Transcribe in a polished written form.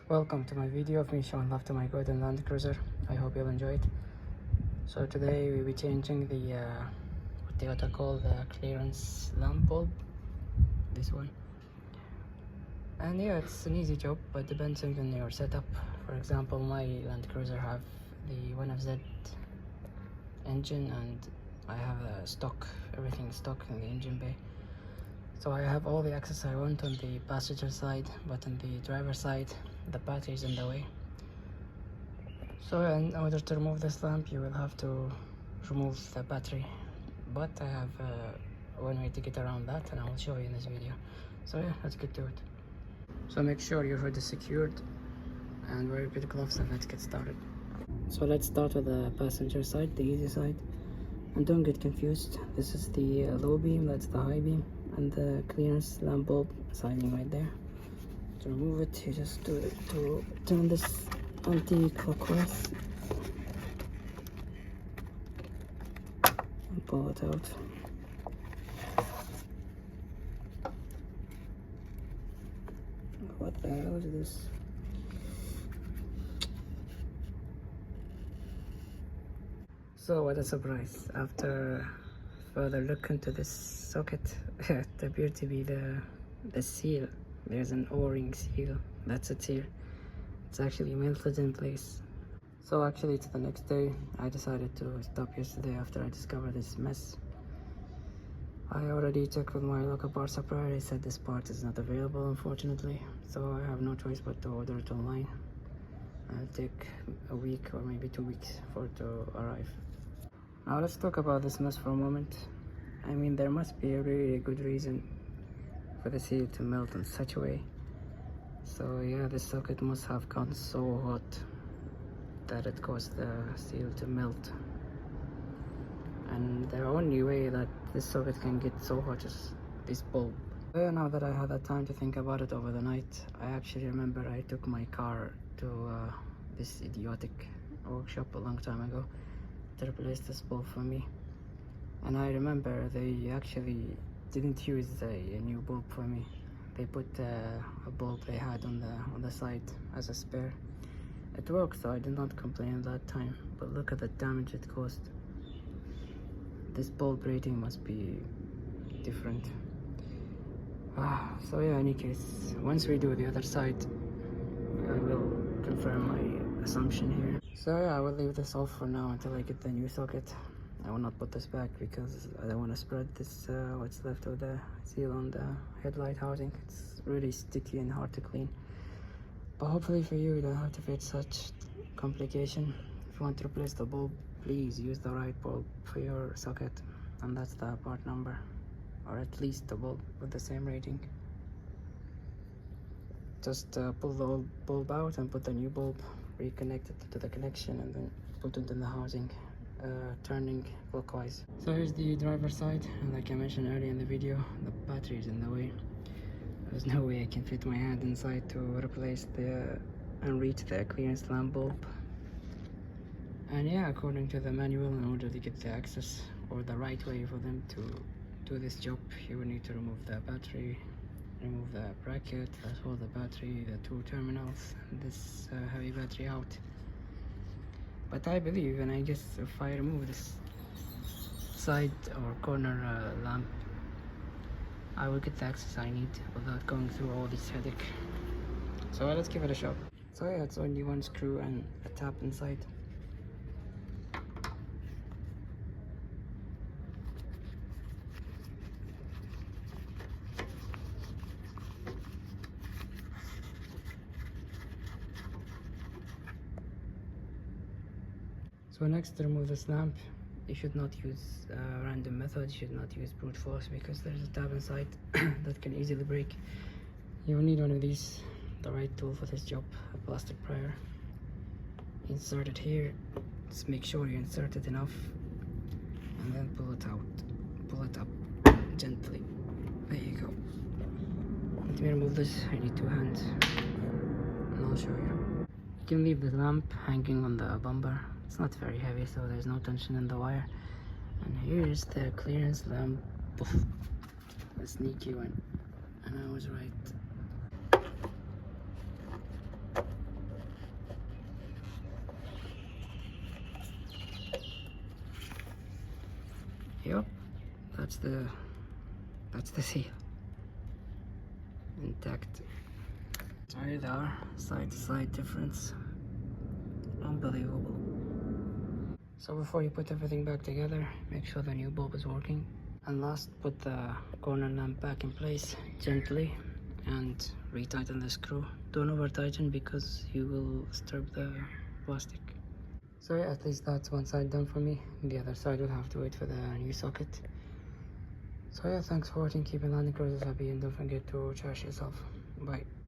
Welcome to my video of me showing love to my golden Land Cruiser. I hope you'll enjoy it. So today we'll be changing the what Toyota call the clearance lamp bulb, this one. And yeah, it's an easy job, but depends on your setup. For example, my Land Cruiser have the 1FZ engine, and I have a stock, everything stock in the engine bay. So I have all the access I want on the passenger side, but on the driver side, the battery is in the way. So in order to remove this lamp, you will have to remove the battery. But I have one way to get around that, and I will show you in this video. So yeah, let's get to it. So make sure your hood is secured and wear good gloves, and let's get started. So let's start with the passenger side, the easy side. And don't get confused, this is the low beam, that's the high beam, and the clearance lamp bulb siding right there. To remove it, you just do it to turn this anti-clockwise and pull it out. What the hell is this? So what a surprise! After further look into this socket, it appeared to be the seal. There's an O-ring seal, that's it here. It's actually melted in place. So actually it's the next day. I decided to stop yesterday after I discovered this mess. I already checked with my local part supplier. He said this part is not available, unfortunately, so I have no choice but to order it online. It'll take a week or maybe 2 weeks for it to arrive. Now let's talk about this mess for a moment. I mean, there must be a really good reason for the seal to melt in such a way. So yeah, this socket must have gotten so hot that it caused the seal to melt. And the only way that this socket can get so hot is this bulb. So yeah, now that I had that time to think about it over the night, I actually remember I took my car to this idiotic workshop a long time ago to replace this bulb for me. And I remember they actually didn't use a new bulb for me. They put a bulb they had on the side as a spare. It worked, so I did not complain at that time, but look at the damage it caused. This bulb rating must be different. So yeah, in any case, once we do the other side, I will confirm my assumption here. So yeah, I will leave this off for now until I get the new socket. I will not put this back because I don't want to spread this what's left of the seal on the headlight housing. It's really sticky and hard to clean. But hopefully for you, you don't have to face such complication. If you want to replace the bulb, please use the right bulb for your socket, and that's the part number, or at least the bulb with the same rating. Just pull the old bulb out and put the new bulb, reconnect it to the connection, and then put it in the housing, turning clockwise. So here's the driver's side, and like I mentioned earlier in the video, the battery is in the way. There's no way I can fit my hand inside to replace and reach the clearance lamp bulb. And yeah, according to the manual, in order to get the access or the right way for them to do this job, you will need to remove the battery, remove the bracket that hold the battery, the two terminals, and this heavy battery out. But I believe, and I guess if I remove this side or corner lamp, I will get the access I need without going through all this headache. So let's give it a shot. So yeah, it's only one screw and a tap inside. So next, to remove this lamp, you should not use random methods. You should not use brute force, because there's a tab inside that can easily break. You will need one of these, the right tool for this job, a plastic prior. Insert it here. Just make sure you insert it enough, and then pull it out. Pull it up gently. There you go. Let me remove this. I need 2 hands, and I'll show you. You can leave the lamp hanging on the bumper. It's not very heavy, so there's no tension in the wire. And here's the clearance lamp. A sneaky one, and I was right. the seal intact. Sorry, there, side to side difference, unbelievable. So before you put everything back together, make sure the new bulb is working. And last, put the corner lamp back in place gently and retighten the screw. Don't over tighten because you will disturb the plastic. So yeah, at least that's one side done for me. The other side will have to wait for the new socket. So yeah, thanks for watching. Keep your landing cruisers happy and don't forget to charge yourself. Bye.